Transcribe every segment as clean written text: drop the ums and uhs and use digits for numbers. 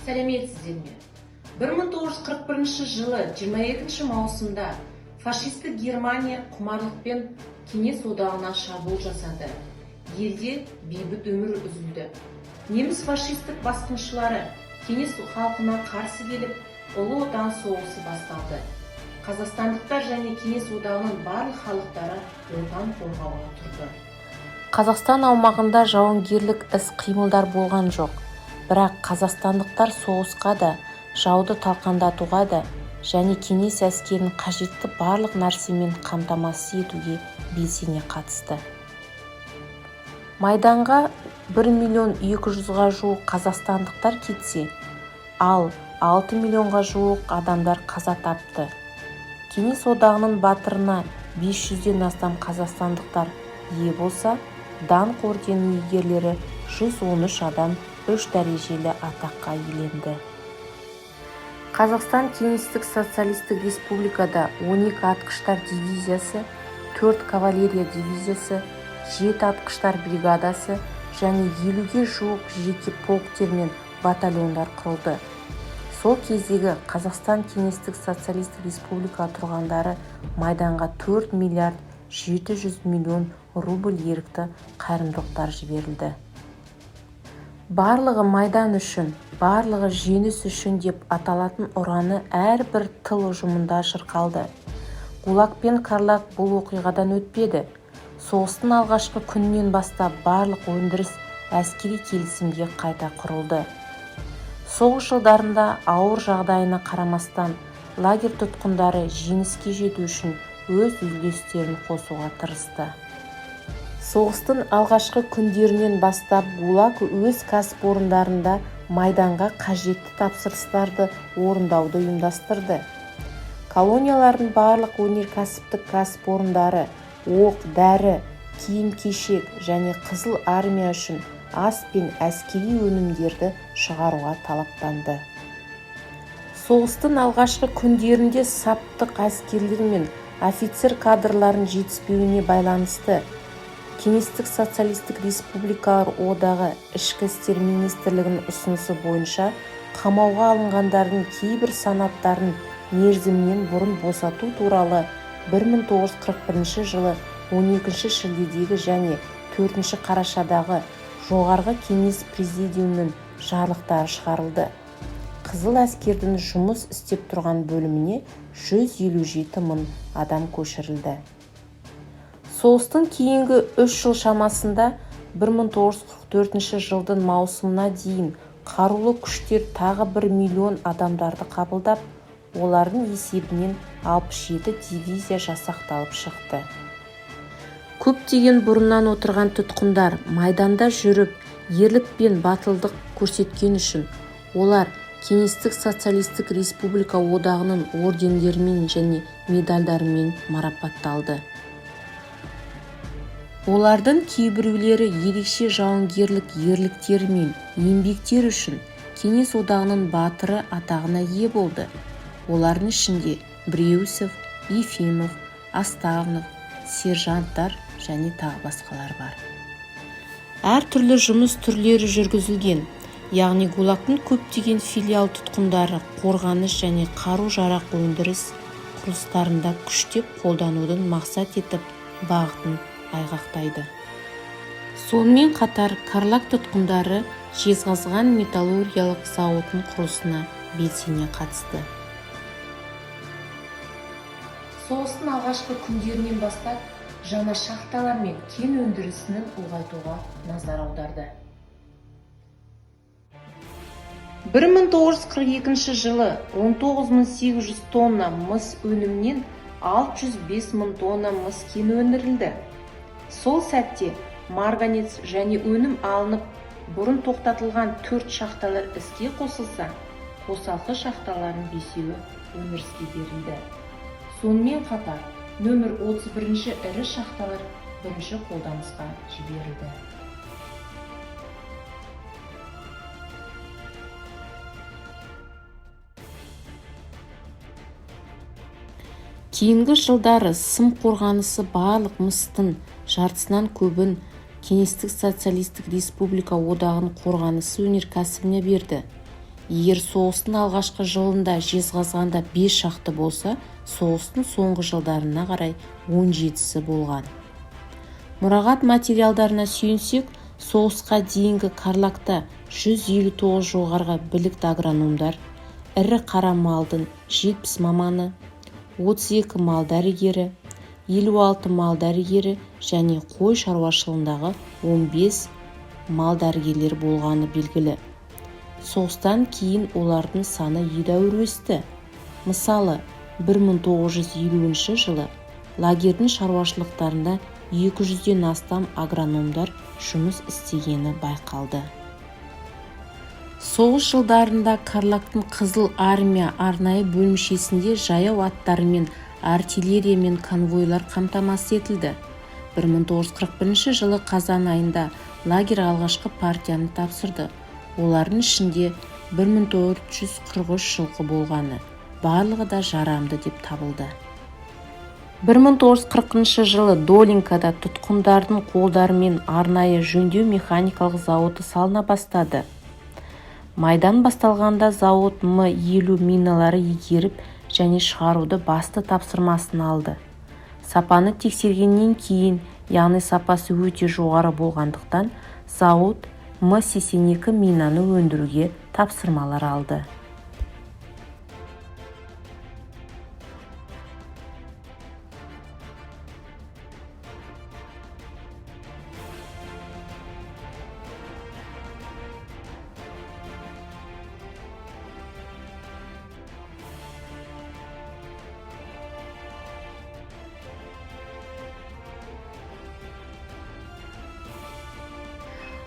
сәлеметсіздер ме? 1941 жылы 22 маусымда фашистік Германия құмарлықпен Кеңес одағына шабуыл жасады. Елде бейбіт өмір үзілді. Неміс фашистік басқыншылары Кеңес халқына қарсы келіп, Ұлы Отан соғысы басталды. Қазақстандықтар және Кеңес одағының барлық халықтары отан қорғауға тұрды. Қазақстан аумағында жауынгерлік іс-қимылдар болған жоқ, бірақ қазақстандықтар соғысқа да, жауды талқандатуға да және кеңес әскерін қажетті барлық нәрсемен қамтамасыз етуге белсене қатысты. Майданға 1.200.000-ға жуық қазақстандықтар кетсе, ал 6 миллионға жуық адамдар қаза тапты. Кеңес одағының батырына 500-ден астам қазақстандықтар ие болса, даңқ орденінің иегерлері 113 адам 3 дәрежелі атаққа иеленді. Қазақстан Кеңестік социалистік республикада 12 атқыштар дивизиясы, 4 кавалерия дивизиясы, 7 атқыштар бригадасы және 50-ге жуық жеке полктер мен батальондар құрылды. Сол кездегі Қазақстан Кеңестік социалистік республика тұрғындары майданға 4 миллиард 700 миллион рубль ерікті қайырымдылықтар жіберілді. Барлығы майдан үшін, барлығы жеңіс үшін деп аталатын ұраны әрбір тыл ұжымында шырқалды. ГУЛАГ пен Карлаг бұл оқиғадан өтпеді. Соғыстың алғашқы күнінен бастап барлық өндіріс әскери келісімге қайта құрылды. Соғыс жылдарында ауыр жағдайына қарамастан, лагерь тұтқындары жеңіске жету үшін өз үлестерін қосуға тырысты. Соғыстың алғашқы күндерінен бастап ГУЛАГ өз кәсіпорындарында майданға қажетті тапсырыстарды орындауды ұйымдастырды. Колониялардың барлық өнеркәсіптік кәсіпорындары оқ, дәрі, киім-кешек және Қызыл армия үшін ас пен әскери өнімдерді шығаруға талаптанды. Соғыстың алғашқы күндерінде саптық әскерлер мен офицер кадрларын жетіспеуіне байланысты Кеңестік социалистік республикалар одағы ішкі істер министрлігінің ұсынысы бойынша қамауға алынғандардың кейбір санаттарын мерзімінен бұрын босату туралы 1941 жылы 12 шілдедегі және 4 қарашадағы жоғарғы кеңес президиумының жарлықтары шығарылды. Қызыл әскердің жұмыс істеп тұрған бөліміне 157 мың адам көшірілді. Соғыстың кейінгі 3 жыл шамасында 1944 жылдың маусымына дейін қарулы күштер тағы 1 миллион адамдарды қабылдап, олардың есебінен 67 дивизия жасақталып шықты. Көптеген бұрыннан отырған тұтқындар майданда жүріп, ерлік пен батылдық көрсеткен үшін олар Кеңестік социалистік республика одағының ордендерімен және медальдарымен марапатталды. Олардың кейбіреулері ерекше жауынгерлік ерліктері мен еңбектер үшін Кеңес одағының батыры атағына ие болды. Олардың ішінде Бреусов, Ефимов, Астахов, сержанттар және тағы басқалар бар. Әр түрлі жұмыс түрлері жүргізілген, яғни ГУЛАГтың көптеген филиал тұтқындары қорғаныс және қару-жарақ өндіріс құрылыстарында күштеп қолданудың мақсат етіп бағытын айғақтайды. Сонымен қатар Карлаг тұтқындары Жезқазған металлургиялық зауытының құрылысына белсене қатысты. Соғыстың алғашқы күндерінен бастап жаңа шахталар мен кен өндірісінің ұлғайтуға назар аударды. 1942 жылы 19.800 тонна мыс өнімінен 605.000 тонна мыс кені өндірілді. Сол сәтте марганец және өнім алынып, бұрын тоқтатылған 4 шахталар іске қосылса, қосалқы шахталардың 5-еуі өндіріске берілді. Сонымен қатар, нөмір 31 ірі шахталар бірінші қолданысқа жіберілді. Кейінгі жылдары сым қорғанысы барлық мыстың жартысынан көбін Кеңестік социалистік республика одағының қорғанысы өнеркәсібіне берді. Егер соғыстың алғашқы жылында жезқазғанда 5 шақты болса, соғыстың соңғы жылдарына қарай 17-сі болған. Мұрағат материалдарына сүйенсек, соғысқа дейінгі Қарлақта 159 жоғарғы білікті агрономдар, ірі қара малдың 70 маманы, 32 мал дәрігері, 56 мал дәрігері және қой шаруашылығындағы 15 мал дәрігерлер болғаны белгілі. Соғыстан кейін олардың саны едәуір өсті. Мысалы, 1950 жылы лагердің шаруашылықтарында 200-ден астам агрономдар жұмыс істегені байқалды. Соғыс жылдарында Қарлақтың Қызыл армия арнайы бөлімшесінде жаяу аттарымен, артиллериямен конвойлар қамтамасыз етілді. 1941 жылы қазан айында лагер алғашқы партияны тапсырды. Олардың ішінде 1443 жылқы болғаны, барлығы да жарамды деп табылды. 1940 жылы Долинкада тұтқындардың қолдарымен арнайы жөндеу механикалық зауыты салына бастады. Майдан басталғанда зауыт М-50 миналары егеріп және шығаруды басты тапсырмасын алды. Сапаны тексергеннен кейін, яғни сапасы өте жоғары болғандықтан, зауыт М-82 минаны өндіруге тапсырмалар алды.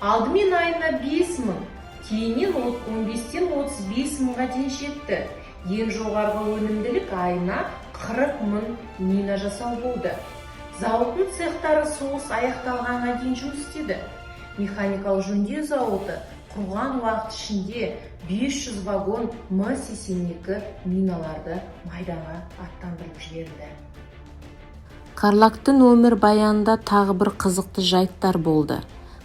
Алдымен айына 5 мың, кейіннен 15-тен 35 мыңға дейін жетті. Ең жоғарғы өнімділік айына 40 мың мина жасау болды. Зауыттың цехтары соғыс аяқталғанға дейін жұмыс істеді. Механикалық жөндеу зауыты құрған уақыт ішінде 500 вагон М-82 миналарды майданға аттандырып жіберді. Қарлақтың өмір баянында тағы бір қызықты жайттар болды.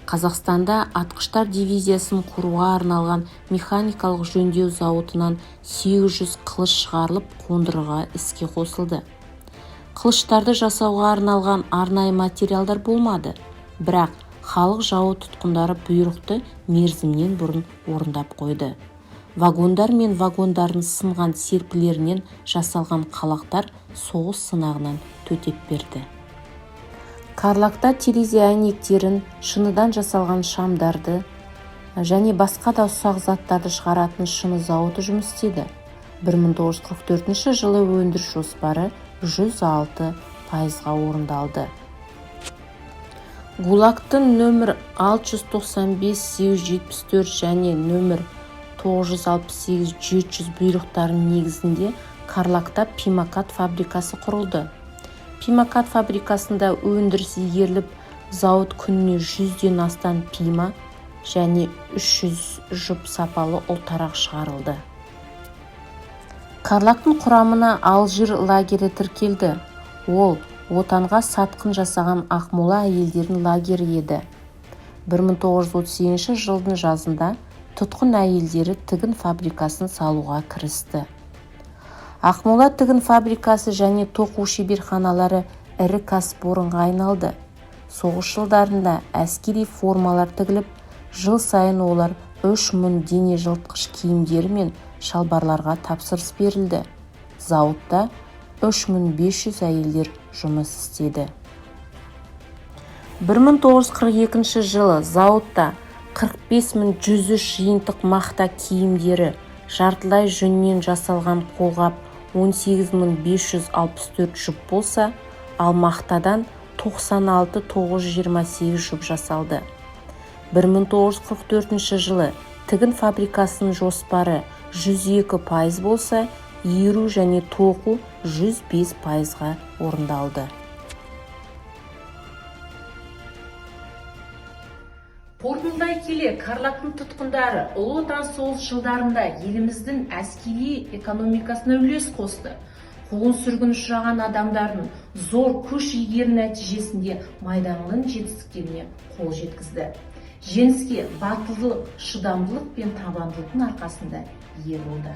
Қазақстанда атқыштар дивизиясын құруға арналған механикалық жөндеу зауытынан 800 қылыш шығарылып қондырғыға іске қосылды. Қылыштарды жасауға арналған арнайы материалдар болмады, бірақ халық жауы тұтқындары бұйрықты мерзімнен бұрын орындап қойды. Вагондар мен вагондардың сынған серпілерінен жасалған қалақтар соғыс сынағынан төтеп берді. Қарлақта терезе әйнектерін, шыныдан жасалған шамдарды және басқа да ұсақ заттарды шығаратын шыны зауыты жұмыс істеді. 1944 жылы өндіріс жоспары 106% орындалды. Гулактың нөмір 695-874 және нөмір 968-700 бұйрықтарының негізінде Қарлақта пимакат фабрикасы құрылды. Пимакат фабрикасында өндіріс игеріліп, зауыт күніне 100-ден астам пима және 300 жұп сапалы ұлтарақ шығарылды. Қарлақтың құрамына Алжир лагері тіркелді. Ол отанға сатқын жасаған Ақмола әйелдердің лагері еді. 1938 жылдың жазында тұтқын әйелдері тігін фабрикасын салуға кірісті. Ақмола тігін фабрикасы және тоқу шеберханалары ірі кәсіпорынға айналды. Соғыс жылдарында әскери формалар тігіліп, жыл сайын олар 3000 дене жылытқыш киімдері мен шалбарларға тапсырыс берілді. Зауытта 3500 әйелдер жұмыс істеді. 1942 жылы зауытта 45103 жиынтық мақта киімдері, жартылай жүннен жасалған қолғап 18564 жұп болса, ал мақтадан 96928 жұп жасалды. 1944 жылы тігін фабрикасының жоспары 102% болса, иіру және тоқу 105%-ға орындалды. Қорытындылай келе, Қарлақтың тұтқындары Ұлы Отан соғыс жылдарында еліміздің әскери экономикасына үлес қосты. Қуғын-сүргін ұшыраған адамдардың зор күш игеру нәтижесінде майданның жетістіктеріне қол жеткізді. Жеңіске батылдық, шыдамдылық пен табандылықтың арқасында ие болды.